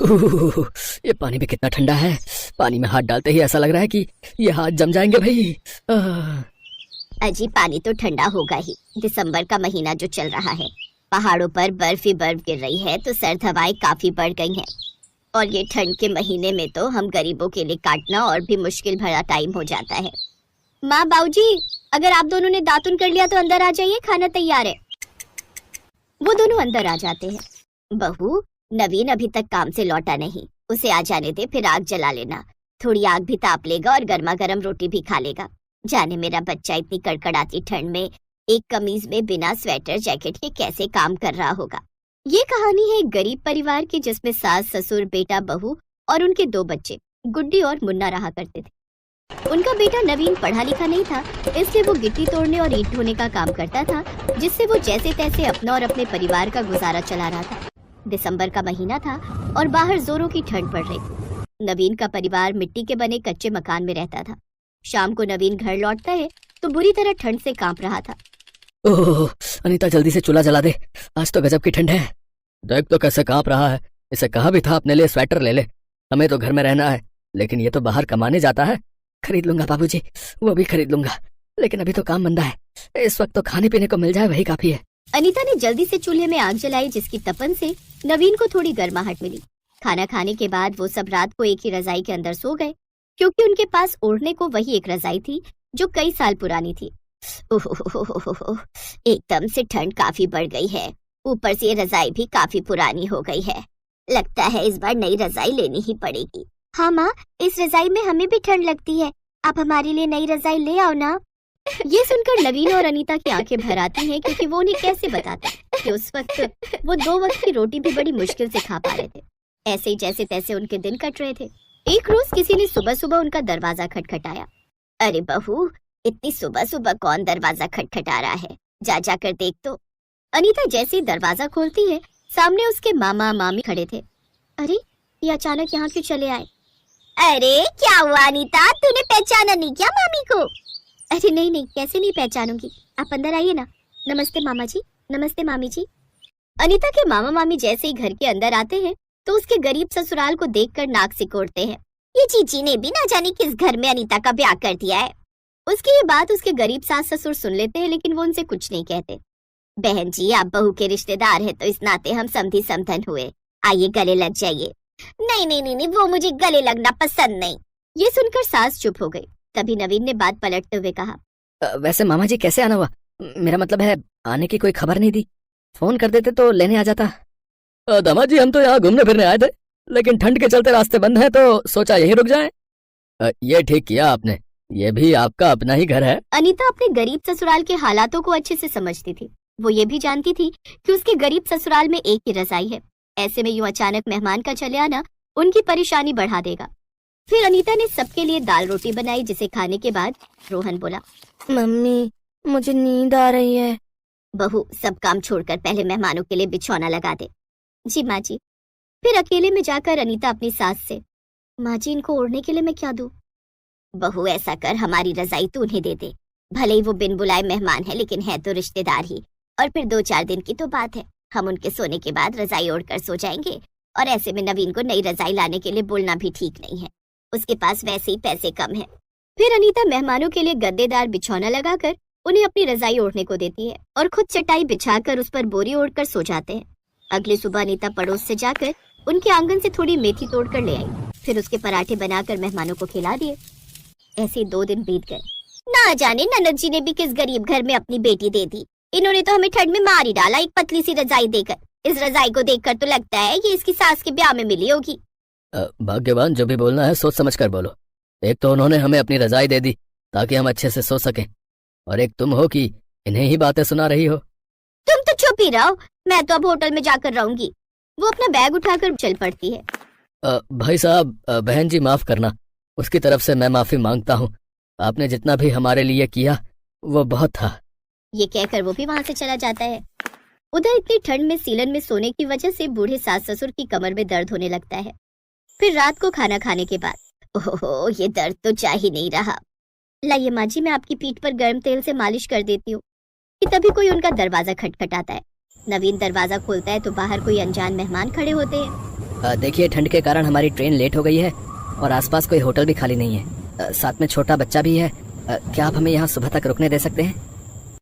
ये पानी भी कितना ठंडा है। पानी में हाथ डालते ही ऐसा लग रहा है कि ये हाथ जम जाएंगे भाई। अजी पानी तो ठंडा होगा ही, दिसंबर का महीना जो चल रहा है, पहाड़ों पर बर्फ ही बर्फ गिर रही है तो सर्द हवाएं काफी बढ़ गई हैं। और ये ठंड के महीने में तो हम गरीबों के लिए काटना और भी मुश्किल भरा टाइम हो जाता है। माँ बाबूजी, अगर आप दोनों ने दातुन कर लिया तो अंदर आ जाइए, खाना तैयार है। वो दोनों अंदर आ जाते हैं। बहू, नवीन अभी तक काम से लौटा नहीं, उसे आ जाने दे, फिर आग जला लेना। थोड़ी आग भी ताप लेगा और गर्मा गर्म रोटी भी खा लेगा। जाने मेरा बच्चा इतनी कड़कड़ाती ठंड में एक कमीज में बिना स्वेटर जैकेट के कैसे काम कर रहा होगा। ये कहानी है एक गरीब परिवार की, जिसमें सास ससुर बेटा बहू और उनके 2 बच्चे गुड्डी और मुन्ना रहा करते थे। उनका बेटा नवीन पढ़ा लिखा नहीं था, इसलिए वो गिट्टी तोड़ने और ईंट ढोने का काम करता था, जिससे वो जैसे तैसे अपना और अपने परिवार का गुजारा चला रहा था। दिसंबर का महीना था और बाहर जोरों की ठंड पड़ रही। नवीन का परिवार मिट्टी के बने कच्चे मकान में रहता था। शाम को नवीन घर लौटता है तो बुरी तरह ठंड से कांप रहा था। ओह अनीता, जल्दी से चूल्हा जला दे, आज तो गजब की ठंड है। देख तो कैसे कांप रहा है। इसे कहा भी था अपने लिए स्वेटर ले ले, हमें तो घर में रहना है, लेकिन ये तो बाहर कमाने जाता है। खरीद लूंगा बाबूजी, वो भी खरीद लूंगा, लेकिन अभी तो काम मंदा है, इस वक्त तो खाने पीने को मिल जाए वही काफी है। अनीता ने जल्दी से चूल्हे में आग जलाई, जिसकी तपन से नवीन को थोड़ी गर्माहट मिली। खाना खाने के बाद वो सब रात को एक ही रजाई के अंदर सो गए, क्योंकि उनके पास ओढ़ने को वही एक रजाई थी जो कई साल पुरानी थी। एकदम से ठंड काफी बढ़ गई है, ऊपर से ये रजाई भी काफी पुरानी हो गई है। लगता है इस बार नई रजाई लेनी ही पड़ेगी। हाँ माँ, इस रजाई में हमें भी ठंड लगती है, आप हमारे लिए नई रजाई ले आओ ना। ये सुनकर नवीन और अनीता की आंखें भर आती हैं, क्योंकि वो उन्हें कैसे बताते कि उस वक्त वो 2 वक्त की रोटी भी बड़ी मुश्किल से खा पा रहे थे। ऐसे ही जैसे तैसे उनके दिन कट रहे थे। एक रोज किसी ने सुबह सुबह उनका दरवाजा खटखटाया। अरे बहू, इतनी सुबह सुबह कौन दरवाजा खटखटा रहा है, जा जाकर देख तो। अनीता जैसे ही दरवाजा खोलती है, सामने उसके मामा मामी खड़े थे। अरे ये अचानक यहाँ क्यों चले आए? अरे क्या हुआ अनीता, तूने पहचाना नहीं क्या मामी को? अरे नहीं नहीं, कैसे नहीं पहचानूंगी, आप अंदर आइए ना। नमस्ते मामा जी, नमस्ते मामी जी। अनीता के मामा मामी जैसे ही घर के अंदर आते हैं तो उसके गरीब ससुराल को देखकर नाक सिकोड़ते हैं। ये चीची ने भी ना जाने किस घर में अनीता का ब्याह कर दिया है। उसकी ये बात उसके गरीब सास ससुर सुन लेते हैं, लेकिन वो उनसे कुछ नहीं कहते। बहन जी, आप बहू के रिश्तेदार हैं तो इस नाते हम समधी समधन हुए, आइए गले लग जाइए। नहीं नहीं नहीं नहीं, वो मुझे गले लगना पसंद नहीं। ये सुनकर सास चुप हो गई। तभी नवीन ने बात पलटते हुए कहा, वैसे मामा जी कैसे आना हुआ? मेरा मतलब है आने की कोई खबर नहीं दी, फोन कर देते तो लेने आ जाता। दामाद जी, हम तो यहाँ घूमने फिरने आए थे, लेकिन ठंड के चलते रास्ते बंद हैं तो सोचा यहीं रुक जाएं। ये ठीक किया आपने, ये भी आपका अपना ही घर है। अनीता अपने गरीब ससुराल के हालातों को अच्छे से समझती थी। वो ये भी जानती थी कि उसके गरीब ससुराल में एक ही रजाई है। ऐसे में यूं अचानक मेहमान का चले आना उनकी परेशानी बढ़ा देगा। फिर अनीता ने सबके लिए दाल रोटी बनाई, जिसे खाने के बाद रोहन बोला, मम्मी मुझे नींद आ रही है। बहू, सब काम छोड़कर पहले मेहमानों के लिए बिछौना लगा दे। जी माँ जी। फिर अकेले में जाकर अनीता अपनी सास से, माँ जी इनको ओढ़ने के लिए मैं क्या दूं? बहू, ऐसा कर, हमारी रजाई तू उन्हें दे दे। भले ही वो बिन बुलाए मेहमान है, लेकिन है तो रिश्तेदार ही। और फिर 2-4 दिन की तो बात है, हम उनके सोने के बाद रजाई ओढ़कर सो जाएंगे। और ऐसे में नवीन को नई रजाई लाने के लिए बोलना भी ठीक नहीं है, उसके पास वैसे ही पैसे कम है। फिर अनीता मेहमानों के लिए गद्देदार बिछौना लगाकर उन्हें अपनी रजाई ओढ़ने को देती है और खुद चटाई बिछाकर उस पर बोरी ओढ़कर सो जाते हैं। अगली सुबह अनीता पड़ोस से जाकर उनके आंगन से थोड़ी मेथी तोड़कर ले आई, फिर उसके पराठे बनाकर मेहमानों को खिला दिए। ऐसे 2 दिन बीत गए। ना जाने ननद जी ने भी किस गरीब घर में अपनी बेटी दे दी। इन्होंने तो हमें ठंड में मार ही डाला, एक पतली सी रजाई देकर। इस रजाई को देखकर तो लगता है ये इसकी सास के ब्याह में मिली होगी। भाग्यवान, जो भी बोलना है सोच समझ कर बोलो। एक तो उन्होंने हमें अपनी रजाई दे दी ताकि हम अच्छे से सो सकें, और एक तुम हो कि इन्हें ही बातें सुना रही हो। तुम तो चुप ही रहो, मैं तो अब होटल में जाकर रहूंगी। वो अपना बैग उठाकर चल पड़ती है। भाई साहब, बहन जी माफ करना, उसकी तरफ से मैं माफी मांगता हूँ। आपने जितना भी हमारे लिए किया वो बहुत था। ये कहकर वो भी वहाँ से चला जाता है। उधर इतनी ठंड में सीलन में सोने की वजह से बूढ़े सास ससुर की कमर में दर्द होने लगता है। फिर रात को खाना खाने के बाद, ओहो, ये दर्द तो जा ही नहीं रहा। लाइए माँ जी, मैं आपकी पीठ पर गर्म तेल से मालिश कर देती हूँ। कि तभी कोई उनका दरवाजा खटखटाता है। नवीन दरवाजा खोलता है तो बाहर कोई अनजान मेहमान खड़े होते हैं। देखिए, ठंड के कारण हमारी ट्रेन लेट हो गई है और आसपास कोई होटल भी खाली नहीं है। साथ में छोटा बच्चा भी है। क्या आप हमें यहाँ सुबह तक रुकने दे सकते हैं?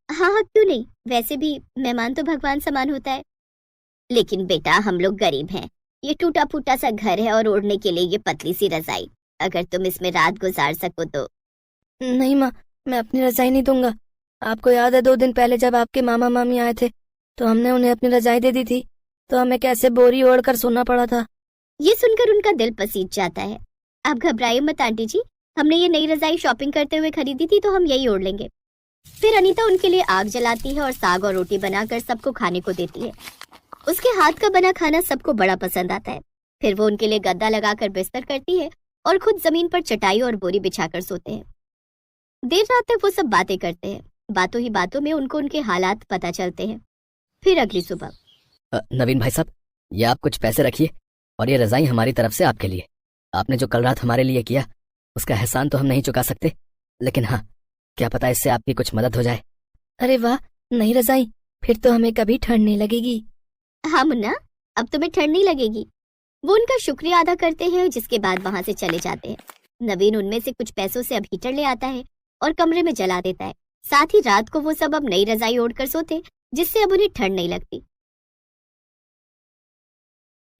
हाँ हाँ, क्यों नहीं। वैसे भी मेहमान तो भगवान समान होता है। लेकिन बेटा, हम लोग गरीब हैं। ये टूटा फूटा सा घर है और ओढ़ने के लिए ये पतली सी रजाई। अगर तुम इसमें रात गुजार सको तो। नहीं माँ, मैं अपनी रजाई नहीं दूंगा। आपको याद है 2 दिन पहले जब आपके मामा मामी आए थे तो हमने उन्हें अपनी रजाई दे दी थी, तो हमें कैसे बोरी ओढ़ कर सोना पड़ा था। ये सुनकर उनका दिल पसीज जाता है। आप घबराइए मत आंटी जी, हमने ये नई रजाई शॉपिंग करते हुए खरीदी थी, तो हम यही ओढ़ लेंगे। फिर अनीता उनके लिए आग जलाती है और साग और रोटी बनाकर सबको खाने को देती है। उसके हाथ का बना खाना सबको बड़ा पसंद आता है। फिर वो उनके लिए गद्दा लगाकर बिस्तर करती है और खुद जमीन पर चटाई और बोरी बिछाकर सोते हैं। देर रात तक वो सब बातें करते हैं। बातों ही बातों में उनको उनके हालात पता चलते हैं। फिर अगली सुबह। नवीन भाई साहब, ये आप कुछ पैसे रखिए और ये रजाई हमारी तरफ से आपके लिए। आपने जो कल रात हमारे लिए किया उसका एहसान तो हम नहीं चुका सकते, लेकिन हाँ, क्या पता इससे आपकी कुछ मदद हो जाए। अरे वाह, नई रजाई, फिर तो हमें कभी ठंड नहीं लगेगी। हाँ मुन्ना, अब तुम्हें ठंड नहीं लगेगी। वो उनका शुक्रिया अदा करते हैं, जिसके बाद वहां से चले जाते हैं। नवीन उनमें से कुछ पैसों से अब हीटर ले आता है और कमरे में जला देता है। साथ ही रात को वो सब अब नई रजाई ओढ़कर सोते, जिससे अब उन्हें ठंड नहीं लगती।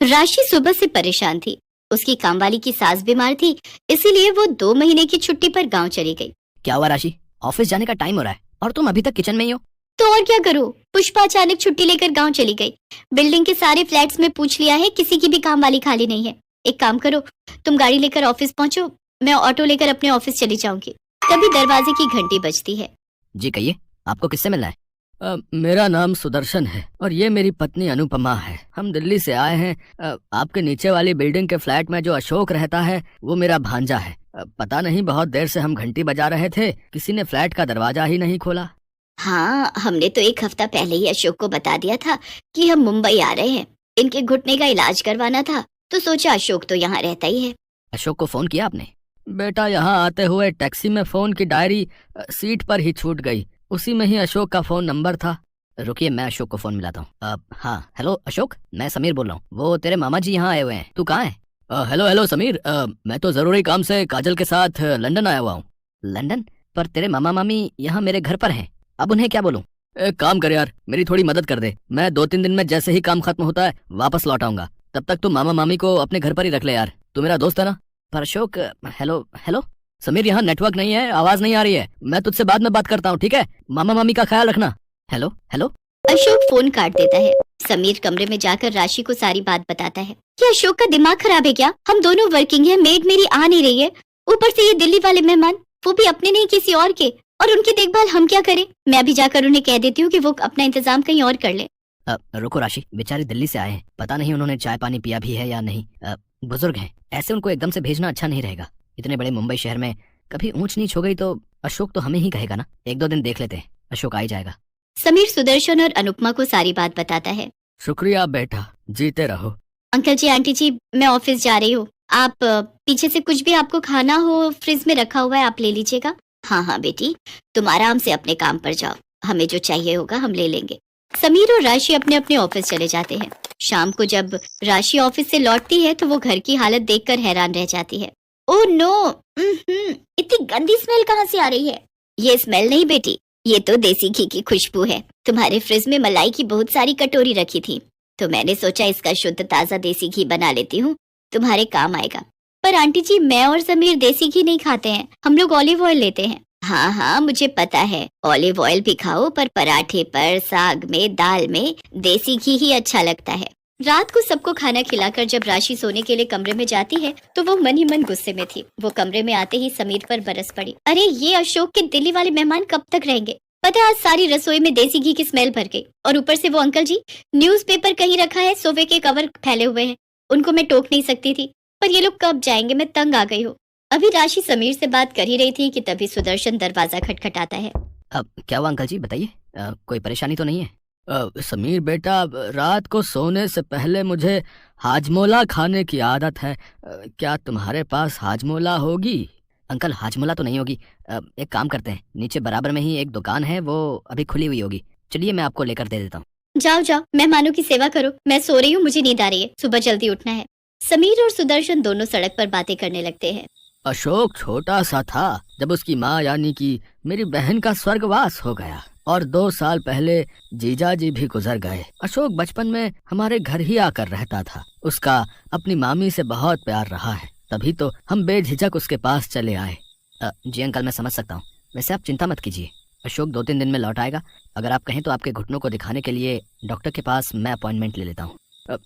राशि सुबह से परेशान थी। उसकी कामवाली की सास बीमार थी, इसीलिए वो 2 महीने की छुट्टी पर गांव चली गई। क्या हुआ राशि? ऑफिस जाने का टाइम हो रहा है और तुम अभी तक किचन में ही हो। तो और क्या करूं? पुष्पा अचानक छुट्टी लेकर गांव चली गई। बिल्डिंग के सारे फ्लैट्स में पूछ लिया है, किसी की भी काम वाली खाली नहीं है। एक काम करो, तुम गाड़ी लेकर ऑफिस पहुंचो, मैं ऑटो लेकर अपने ऑफिस चली जाऊंगी। तभी दरवाजे की घंटी बजती है। जी कहिए, आपको किससे मिलना है? मेरा नाम सुदर्शन है और ये मेरी पत्नी अनुपमा है। हम दिल्ली से आए हैं। आपके नीचे वाली बिल्डिंग के फ्लैट में जो अशोक रहता है वो मेरा भांजा है। पता नहीं, बहुत देर से हम घंटी बजा रहे थे, किसी ने फ्लैट का दरवाजा ही नहीं खोला। हाँ, हमने तो 1 हफ्ता पहले ही अशोक को बता दिया था कि हम मुंबई आ रहे हैं। इनके घुटने का इलाज करवाना था, तो सोचा अशोक तो यहाँ रहता ही है। अशोक को फोन किया आपने? बेटा, यहाँ आते हुए टैक्सी में फोन की डायरी सीट पर ही छूट गई। उसी में ही अशोक का फोन नंबर था। रुकिए, मैं अशोक को फोन मिलाता हूँ। हाँ, हेलो अशोक, मैं समीर बोल रहा हूँ। वो तेरे मामा जी यहाँ आए हुए हैं, तू कहाँ है? हेलो हेलो समीर, मैं तो जरूरी काम से काजल के साथ लंदन आया हुआ हूँ। लंदन? पर तेरे मामा मामी यहाँ मेरे घर पर हैं, अब उन्हें क्या बोलूं? एक काम कर यार, मेरी थोड़ी मदद कर दे। मैं 2-3 दिन में जैसे ही काम खत्म होता है वापस लौट आऊंगा। तब तक तू मामा मामी को अपने घर पर ही रख ले यार, तू मेरा दोस्त है ना। पर अशोक, हेलो हेलो समीर, यहाँ नेटवर्क नहीं है, आवाज नहीं आ रही है। मैं तुझसे बाद में बात करता हूँ, ठीक है? मामा मामी का ख्याल रखना। Hello hello. अशोक फोन काट देता है। समीर कमरे में जाकर राशि को सारी बात बताता है। क्या अशोक का दिमाग खराब है क्या? हम दोनों वर्किंग है, मेड मेरी आ नहीं रही है, ऊपर से ये दिल्ली वाले मेहमान, वो भी अपने नहीं किसी और के, और उनकी देखभाल हम क्या करें? मैं अभी जाकर उन्हें कह देती हूँ कि वो अपना इंतजाम कहीं और कर ले। रुको राशि, बेचारे दिल्ली से आए हैं, पता नहीं उन्होंने चाय पानी पिया भी है या नहीं। बुजुर्ग हैं, ऐसे उनको एकदम से भेजना अच्छा नहीं रहेगा। इतने बड़े मुंबई शहर में कभी ऊंच नीच हो गई तो अशोक तो हमें ही कहेगा ना। 1-2 दिन देख लेते हैं, अशोक आ ही जाएगा। समीर सुदर्शन और अनुपमा को सारी बात बताता है। शुक्रिया बेटा, जीते रहो। अंकल जी, आंटी जी, मैं ऑफिस जा रही हूँ। आप पीछे से कुछ भी आपको खाना हो फ्रिज में रखा हुआ है, आप ले लीजिएगा। हाँ हाँ बेटी, तुम आराम से अपने काम पर जाओ, हमें जो चाहिए होगा हम ले लेंगे। समीर और राशि अपने अपने ऑफिस चले जाते हैं। शाम को जब राशि ऑफिस से लौटती है तो वो घर की हालत देखकर हैरान रह जाती है। ओह नो, इतनी गंदी स्मेल कहाँ से आ रही है? ये स्मेल नहीं बेटी, ये तो देसी घी की खुशबू है। तुम्हारे फ्रिज में मलाई की बहुत सारी कटोरी रखी थी, तो मैंने सोचा इसका शुद्ध ताजा देसी घी बना लेती हूँ, तुम्हारे काम आएगा। पर आंटी जी, मैं और समीर देसी घी नहीं खाते हैं, हम लोग ऑलिव ऑयल लेते हैं। हाँ हाँ, मुझे पता है, ऑलिव ऑयल भी खाओ, पर पराठे पर, साग में, दाल में देसी घी ही अच्छा लगता है। रात को सबको खाना खिलाकर जब राशि सोने के लिए कमरे में जाती है तो वो मन ही मन गुस्से में थी। वो कमरे में आते ही समीर पर बरस पड़ी। अरे ये अशोक के दिल्ली वाले मेहमान कब तक रहेंगे? पता है, आज सारी रसोई में देसी घी की स्मेल भर गई। और ऊपर से वो अंकल जी, न्यूज़पेपर कहीं रखा है, सोफे के कवर फैले हुए हैं, उनको मैं टोक नहीं सकती थी, पर ये लोग कब जाएंगे? मैं तंग आ गई हूँ। अभी राशि समीर से बात कर ही रही थी कि तभी सुदर्शन दरवाजा खटखटाता है। अब क्या हुआ अंकल जी, बताइए, कोई परेशानी तो नहीं है? समीर बेटा, रात को सोने से पहले मुझे हाजमोला खाने की आदत है। क्या तुम्हारे पास हाजमोला होगी? अंकल, हाजमोला तो नहीं होगी। एक काम करते हैं, नीचे बराबर में ही एक दुकान है, वो अभी खुली हुई होगी, चलिए मैं आपको लेकर दे देता हूँ। जाओ जाओ, मेहमानों की सेवा करो, मैं सो रही हूँ, मुझे नींद आ रही है, सुबह जल्दी उठना है। समीर और सुदर्शन दोनों सड़क पर बातें करने लगते हैं। अशोक छोटा सा था जब उसकी माँ यानी कि मेरी बहन का स्वर्गवास हो गया और 2 साल पहले जीजा जी भी गुजर गए। अशोक बचपन में हमारे घर ही आकर रहता था। उसका अपनी मामी से बहुत प्यार रहा है, तभी तो हम बेझिझक उसके पास चले आए। जी अंकल, मैं समझ सकता हूँ। वैसे आप चिंता मत कीजिए, अशोक 2-3 दिन में लौट आएगा। अगर आप कहें तो आपके घुटनों को दिखाने के लिए डॉक्टर के पास मैं अपॉइंटमेंट ले लेता हूँ।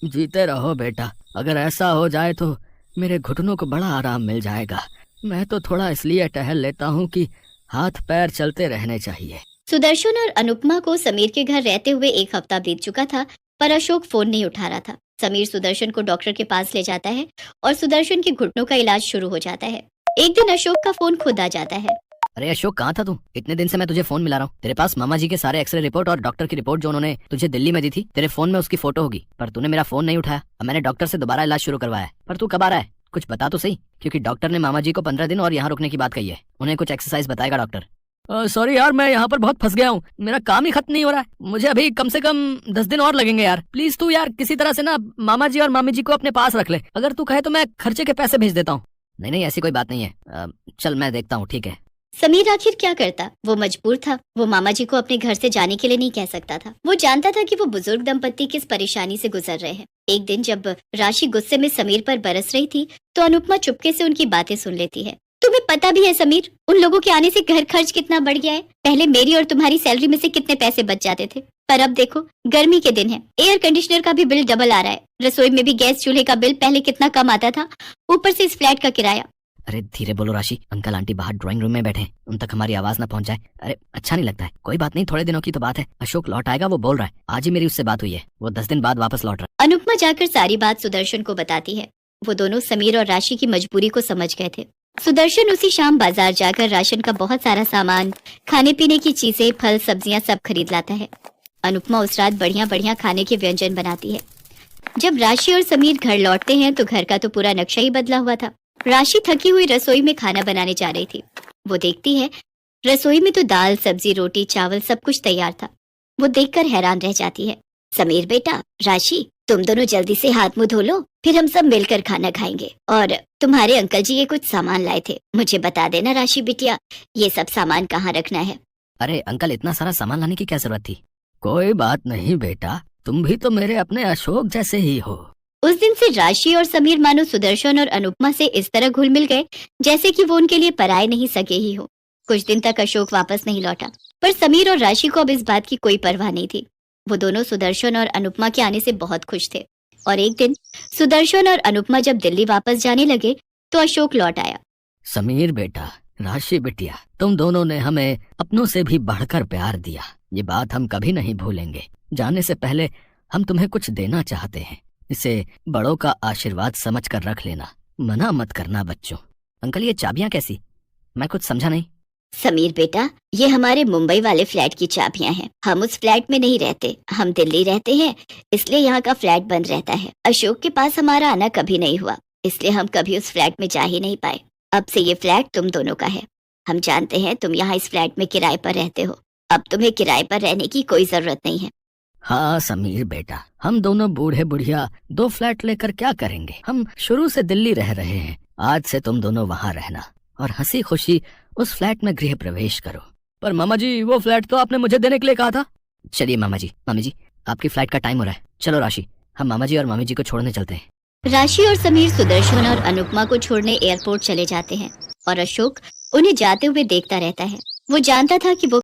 जीते रहो बेटा, अगर ऐसा हो जाए तो मेरे घुटनों को बड़ा आराम मिल जाएगा। मैं तो थोड़ा इसलिए टहल लेता हूँ कि हाथ पैर चलते रहने चाहिए। सुदर्शन और अनुपमा को समीर के घर रहते हुए 1 हफ्ता बीत चुका था, पर अशोक फोन नहीं उठा रहा था। समीर सुदर्शन को डॉक्टर के पास ले जाता है और सुदर्शन के घुटनों का इलाज शुरू हो जाता है। एक दिन अशोक का फोन खुद आ जाता है। अरे अशोक, कहाँ था तू? इतने दिन से मैं तुझे फोन मिला रहा हूँ। तेरे पास मामा जी के सारे एक्सरे रिपोर्ट और डॉक्टर की रिपोर्ट जो उन्होंने तुझे दिल्ली में दी थी, तेरे फोन में उसकी फोटो होगी, पर तूने मेरा फोन नहीं उठाया। अब मैंने डॉक्टर से दोबारा इलाज शुरू करवाया है, पर तू कब आ रहा है? कुछ बता तो सही, क्योंकि डॉक्टर ने मामा जी को 15 दिन और यहाँ रुकने की बात कही है। उन्हें कुछ एक्सरसाइज बताएगा डॉक्टर। सॉरी यार, मैं यहाँ पर बहुत फंस गया हूँ। मेरा काम ही खत्म नहीं हो रहा है। मुझे अभी कम से कम 10 दिन और लगेंगे यार। प्लीज तू यार किसी तरह से ना मामा जी और मामी जी को अपने पास रख ले। अगर तू कहे तो मैं खर्चे के पैसे भेज देता हूँ। नहीं नहीं, ऐसी कोई बात नहीं है। चल मैं देखता हूँ, ठीक है। समीर आखिर क्या करता? वो मजबूर था। वो मामा जी को अपने घर से जाने के लिए नहीं कह सकता था। वो जानता था कि वो बुजुर्ग दंपत्ति किस परेशानी से गुजर रहे हैं। एक दिन जब राशि गुस्से में समीर पर बरस रही थी, तो अनुपमा चुपके से उनकी बातें सुन लेती है। तुम्हें पता भी है समीर, उन लोगों के आने से घर खर्च कितना बढ़ गया है। पहले मेरी और तुम्हारी सैलरी में से कितने पैसे बच जाते थे, पर अब देखो, गर्मी के दिन है, एयर कंडीशनर का भी बिल डबल आ रहा है। रसोई में भी गैस चूल्हे का बिल पहले कितना कम आता था, ऊपर से इस फ्लैट का किराया। अरे धीरे बोलो राशि, अंकल आंटी बाहर ड्राइंग रूम में बैठे हैं, उन तक हमारी आवाज ना पहुंच जाए। अरे अच्छा नहीं लगता है। कोई बात नहीं, थोड़े दिनों की तो बात है। अशोक लौट आएगा, वो बोल रहा है। आज ही मेरी उससे बात हुई है, वो 10 दिन बाद वापस लौट रहा है। अनुपमा जाकर सारी बात सुदर्शन को बताती है। वो दोनों समीर और राशि की मजबूरी को समझ गए थे। सुदर्शन उसी शाम बाजार जाकर राशन का बहुत सारा सामान, खाने पीने की चीजें, फल सब्जियां सब खरीद लाता है। अनुपमा उस रात बढ़िया बढ़िया खाने के व्यंजन बनाती है। जब राशि और समीर घर लौटते हैं तो घर का तो पूरा नक्शा ही बदला हुआ था। राशि थकी हुई रसोई में खाना बनाने जा रही थी। वो देखती है रसोई में तो दाल, सब्जी, रोटी, चावल सब कुछ तैयार था। वो देखकर हैरान रह जाती है। समीर बेटा, राशि, तुम दोनों जल्दी से हाथ मुंह धो लो, फिर हम सब मिलकर खाना खाएंगे। और तुम्हारे अंकल जी ये कुछ सामान लाए थे, मुझे बता देना राशि बिटिया, ये सब सामान कहाँ रखना है। अरे अंकल, इतना सारा सामान लाने की क्या जरूरत थी? कोई बात नहीं बेटा, तुम भी तो मेरे अपने अशोक जैसे ही हो। उस दिन से राशि और समीर मानो सुदर्शन और अनुपमा से इस तरह घुल मिल गए जैसे कि वो उनके लिए पराए नहीं सके ही हो। कुछ दिन तक अशोक वापस नहीं लौटा, पर समीर और राशि को अब इस बात की कोई परवाह नहीं थी। वो दोनों सुदर्शन और अनुपमा के आने से बहुत खुश थे। और एक दिन सुदर्शन और अनुपमा जब दिल्ली वापस जाने लगे तो अशोक लौट आया। समीर बेटा, राशि बिटिया, तुम दोनों ने हमें अपनों से भी बढ़कर प्यार दिया। ये बात हम कभी नहीं भूलेंगे। जाने से पहले हम तुम्हें कुछ देना चाहते हैं, इसे बड़ों का आशीर्वाद समझ कर रख लेना, मना मत करना बच्चों। अंकल, ये चाबियां कैसी? मैं कुछ समझा नहीं। समीर बेटा, ये हमारे मुंबई वाले फ्लैट की चाबियां हैं। हम उस फ्लैट में नहीं रहते, हम दिल्ली रहते हैं, इसलिए यहाँ का फ्लैट बंद रहता है। अशोक के पास हमारा आना कभी नहीं हुआ, इसलिए हम कभी उस फ्लैट में जा ही नहीं पाए। अब से ये फ्लैट तुम दोनों का है। हम जानते हैं तुम यहाँ इस फ्लैट में किराए पर रहते हो, अब तुम्हें किराए पर रहने की कोई जरूरत नहीं है। हाँ समीर बेटा, हम दोनों बूढ़े बुढ़िया 2 फ्लैट लेकर क्या करेंगे? हम शुरू से दिल्ली रह रहे हैं। आज से तुम दोनों वहाँ रहना और हंसी खुशी उस फ्लैट में गृह प्रवेश करो। पर मामा जी, वो फ्लैट तो आपने मुझे देने के लिए कहा था। चलिए मामा जी, मामी जी, आपकी फ्लाइट का टाइम हो रहा है। चलो राशि, हम मामा जी और मामी जी को छोड़ने चलते हैं। राशि और समीर सुदर्शन और अनुपमा को छोड़ने एयरपोर्ट चले जाते हैं और अशोक उन्हें जाते हुए देखता रहता है। वो जानता था कि वो